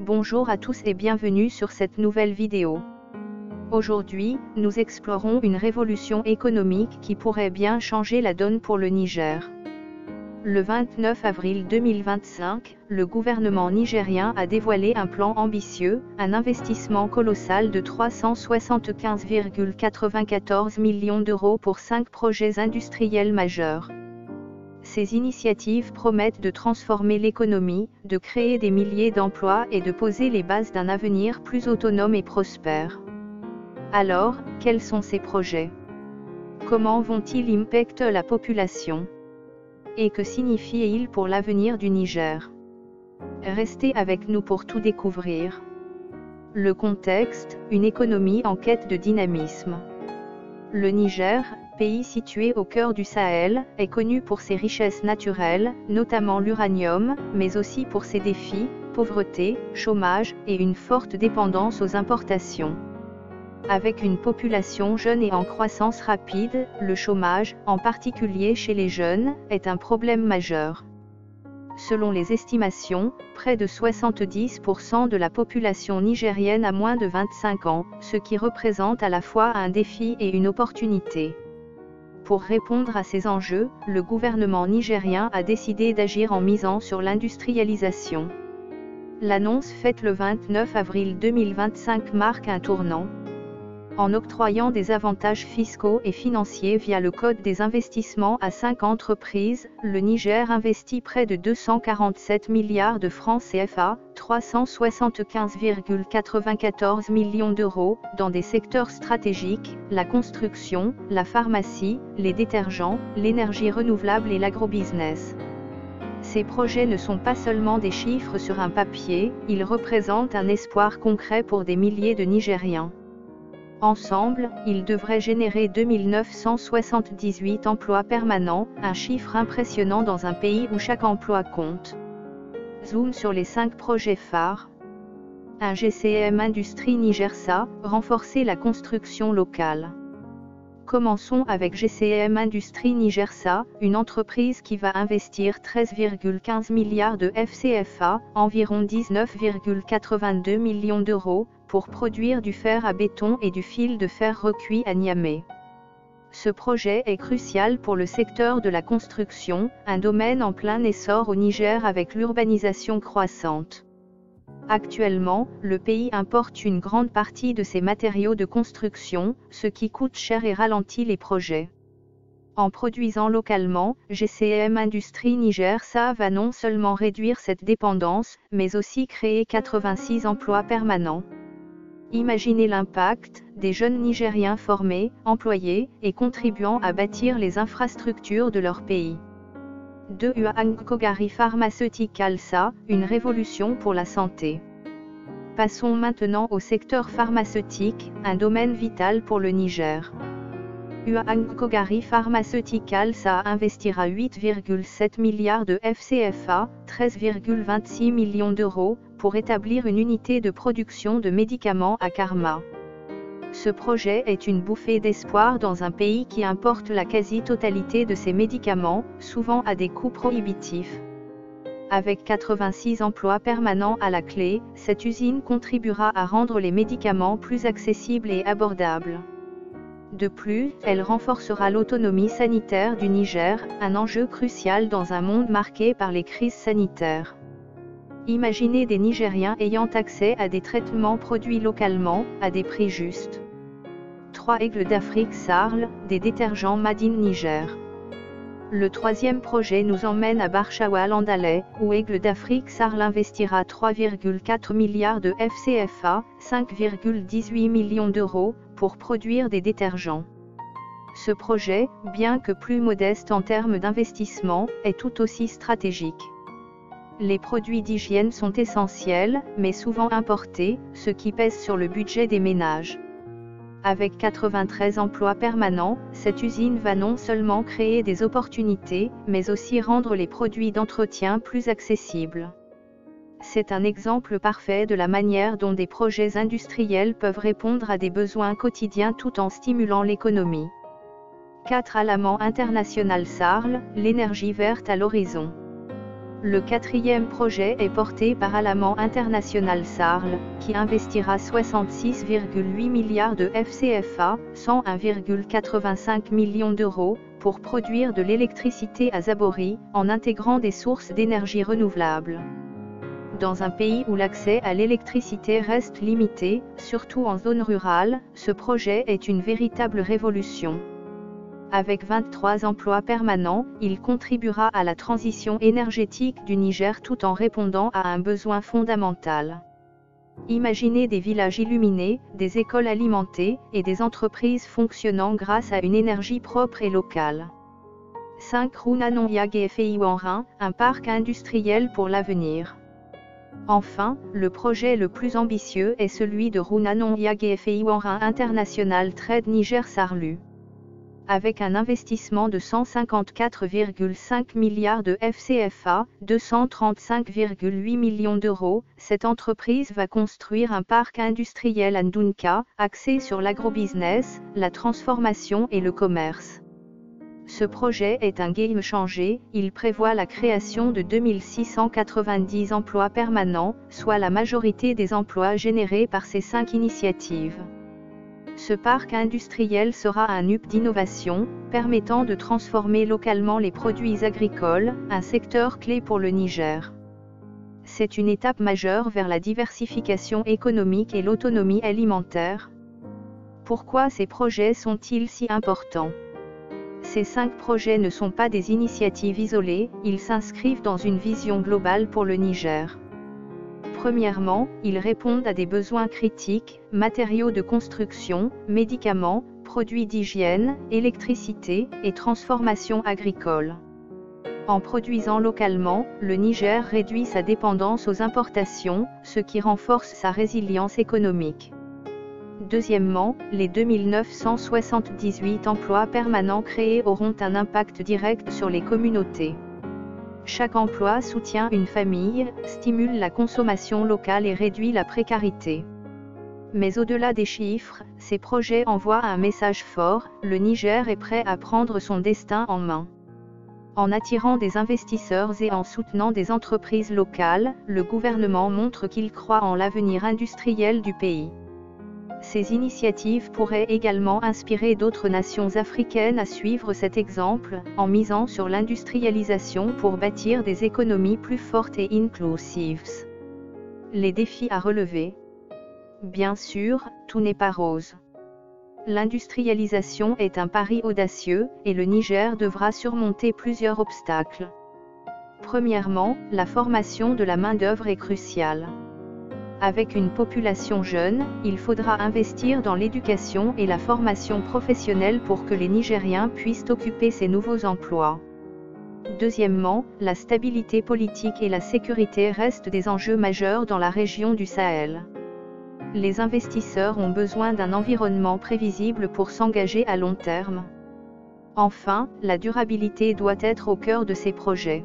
Bonjour à tous et bienvenue sur cette nouvelle vidéo. Aujourd'hui, nous explorons une révolution économique qui pourrait bien changer la donne pour le Niger. Le 29 avril 2025, le gouvernement nigérien a dévoilé un plan ambitieux, un investissement colossal de 375,94 millions d'euros pour 5 projets industriels majeurs. Ces initiatives promettent de transformer l'économie, de créer des milliers d'emplois et de poser les bases d'un avenir plus autonome et prospère. Alors, quels sont ces projets? Comment vont-ils impacter la population? Et que signifient-ils pour l'avenir du Niger? Restez avec nous pour tout découvrir. Le contexte, une économie en quête de dynamisme. Le Niger, pays situé au cœur du Sahel, est connu pour ses richesses naturelles, notamment l'uranium, mais aussi pour ses défis, pauvreté, chômage, et une forte dépendance aux importations. Avec une population jeune et en croissance rapide, le chômage, en particulier chez les jeunes, est un problème majeur. Selon les estimations, près de 70% de la population nigérienne a moins de 25 ans, ce qui représente à la fois un défi et une opportunité. Pour répondre à ces enjeux, le gouvernement nigérien a décidé d'agir en misant sur l'industrialisation. L'annonce faite le 29 avril 2025 marque un tournant. En octroyant des avantages fiscaux et financiers via le Code des investissements à 5 entreprises, le Niger investit près de 247 milliards de francs CFA, 375,94 millions d'euros, dans des secteurs stratégiques, la construction, la pharmacie, les détergents, l'énergie renouvelable et l'agrobusiness. Ces projets ne sont pas seulement des chiffres sur un papier, ils représentent un espoir concret pour des milliers de Nigériens. Ensemble, ils devraient générer 2978 emplois permanents, un chiffre impressionnant dans un pays où chaque emploi compte. Zoom sur les 5 projets phares. Un GCM Industrie Nigersa, renforcer la construction locale. Commençons avec GCM Industrie Nigersa, une entreprise qui va investir 13,15 milliards de FCFA, environ 19,82 millions d'euros, pour produire du fer à béton et du fil de fer recuit à Niamey. Ce projet est crucial pour le secteur de la construction, un domaine en plein essor au Niger avec l'urbanisation croissante. Actuellement, le pays importe une grande partie de ses matériaux de construction, ce qui coûte cher et ralentit les projets. En produisant localement, GCM Industrie Nigersa va non seulement réduire cette dépendance, mais aussi créer 86 emplois permanents. Imaginez l'impact, des jeunes Nigériens formés, employés, et contribuant à bâtir les infrastructures de leur pays. 2. Kogari Pharmaceutical SA, une révolution pour la santé. Passons maintenant au secteur pharmaceutique, un domaine vital pour le Niger. Kogari Pharmaceutical SA investira 8,7 milliards de FCFA, 13,26 millions d'euros, pour établir une unité de production de médicaments à Karma. Ce projet est une bouffée d'espoir dans un pays qui importe la quasi-totalité de ses médicaments, souvent à des coûts prohibitifs. Avec 86 emplois permanents à la clé, cette usine contribuera à rendre les médicaments plus accessibles et abordables. De plus, elle renforcera l'autonomie sanitaire du Niger, un enjeu crucial dans un monde marqué par les crises sanitaires. Imaginez des Nigériens ayant accès à des traitements produits localement, à des prix justes. 3. Aigle d'Afrique Sarl, des détergents Made in Niger. Le troisième projet nous emmène à Barchawa Landalais, où Aigle d'Afrique Sarl investira 3,4 milliards de FCFA, 5,18 millions d'euros, pour produire des détergents. Ce projet, bien que plus modeste en termes d'investissement, est tout aussi stratégique. Les produits d'hygiène sont essentiels, mais souvent importés, ce qui pèse sur le budget des ménages. Avec 93 emplois permanents, cette usine va non seulement créer des opportunités, mais aussi rendre les produits d'entretien plus accessibles. C'est un exemple parfait de la manière dont des projets industriels peuvent répondre à des besoins quotidiens tout en stimulant l'économie. 4. Alaman International Sarl, l'énergie verte à l'horizon. Le quatrième projet est porté par Alamo International Sarl, qui investira 66,8 milliards de FCFA, 101,85 millions d'euros, pour produire de l'électricité à Zabori, en intégrant des sources d'énergie renouvelables. Dans un pays où l'accès à l'électricité reste limité, surtout en zone rurale, ce projet est une véritable révolution. Avec 23 emplois permanents, il contribuera à la transition énergétique du Niger tout en répondant à un besoin fondamental. Imaginez des villages illuminés, des écoles alimentées, et des entreprises fonctionnant grâce à une énergie propre et locale. 5 Runanong Yagefei Wanrin, un parc industriel pour l'avenir. Enfin, le projet le plus ambitieux est celui de Runanong Yagefei Wanrin International Trade Niger Sarlu. Avec un investissement de 154,5 milliards de FCFA, 235,8 millions d'euros, cette entreprise va construire un parc industriel à Ndunka, axé sur l'agrobusiness, la transformation et le commerce. Ce projet est un game changer, il prévoit la création de 2690 emplois permanents, soit la majorité des emplois générés par ces 5 initiatives. Ce parc industriel sera un hub d'innovation, permettant de transformer localement les produits agricoles, un secteur clé pour le Niger. C'est une étape majeure vers la diversification économique et l'autonomie alimentaire. Pourquoi ces projets sont-ils si importants ? Ces 5 projets ne sont pas des initiatives isolées, ils s'inscrivent dans une vision globale pour le Niger. Premièrement, ils répondent à des besoins critiques, matériaux de construction, médicaments, produits d'hygiène, électricité, et transformation agricole. En produisant localement, le Niger réduit sa dépendance aux importations, ce qui renforce sa résilience économique. Deuxièmement, les 2978 emplois permanents créés auront un impact direct sur les communautés. Chaque emploi soutient une famille, stimule la consommation locale et réduit la précarité. Mais au-delà des chiffres, ces projets envoient un message fort, le Niger est prêt à prendre son destin en main. En attirant des investisseurs et en soutenant des entreprises locales, le gouvernement montre qu'il croit en l'avenir industriel du pays. Ces initiatives pourraient également inspirer d'autres nations africaines à suivre cet exemple, en misant sur l'industrialisation pour bâtir des économies plus fortes et inclusives. Les défis à relever. Bien sûr, tout n'est pas rose. L'industrialisation est un pari audacieux, et le Niger devra surmonter plusieurs obstacles. Premièrement, la formation de la main-d'œuvre est cruciale. Avec une population jeune, il faudra investir dans l'éducation et la formation professionnelle pour que les Nigériens puissent occuper ces nouveaux emplois. Deuxièmement, la stabilité politique et la sécurité restent des enjeux majeurs dans la région du Sahel. Les investisseurs ont besoin d'un environnement prévisible pour s'engager à long terme. Enfin, la durabilité doit être au cœur de ces projets.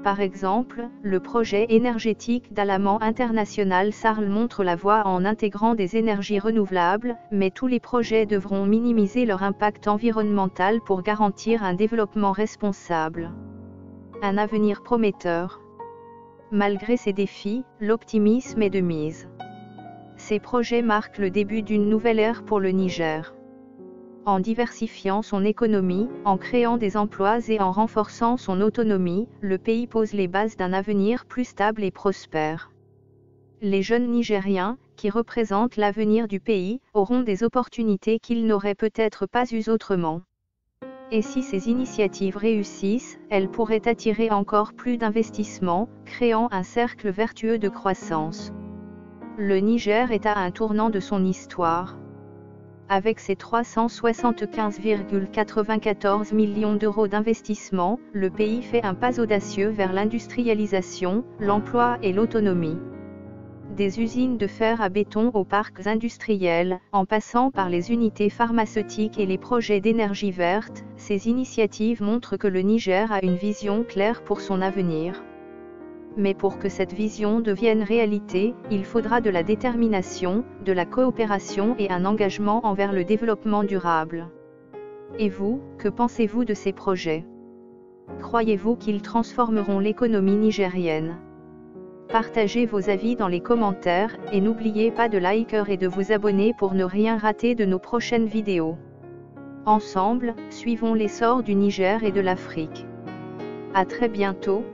Par exemple, le projet énergétique d'Alamo International Sarl montre la voie en intégrant des énergies renouvelables, mais tous les projets devront minimiser leur impact environnemental pour garantir un développement responsable. Un avenir prometteur. Malgré ces défis, l'optimisme est de mise. Ces projets marquent le début d'une nouvelle ère pour le Niger. En diversifiant son économie, en créant des emplois et en renforçant son autonomie, le pays pose les bases d'un avenir plus stable et prospère. Les jeunes Nigériens, qui représentent l'avenir du pays, auront des opportunités qu'ils n'auraient peut-être pas eues autrement. Et si ces initiatives réussissent, elles pourraient attirer encore plus d'investissements, créant un cercle vertueux de croissance. Le Niger est à un tournant de son histoire. Avec ses 375,94 millions d'euros d'investissement, le pays fait un pas audacieux vers l'industrialisation, l'emploi et l'autonomie. Des usines de fer à béton aux parcs industriels, en passant par les unités pharmaceutiques et les projets d'énergie verte, ces initiatives montrent que le Niger a une vision claire pour son avenir. Mais pour que cette vision devienne réalité, il faudra de la détermination, de la coopération et un engagement envers le développement durable. Et vous, que pensez-vous de ces projets ? Croyez-vous qu'ils transformeront l'économie nigérienne? Partagez vos avis dans les commentaires, et n'oubliez pas de liker et de vous abonner pour ne rien rater de nos prochaines vidéos. Ensemble, suivons l'essor du Niger et de l'Afrique. À très bientôt.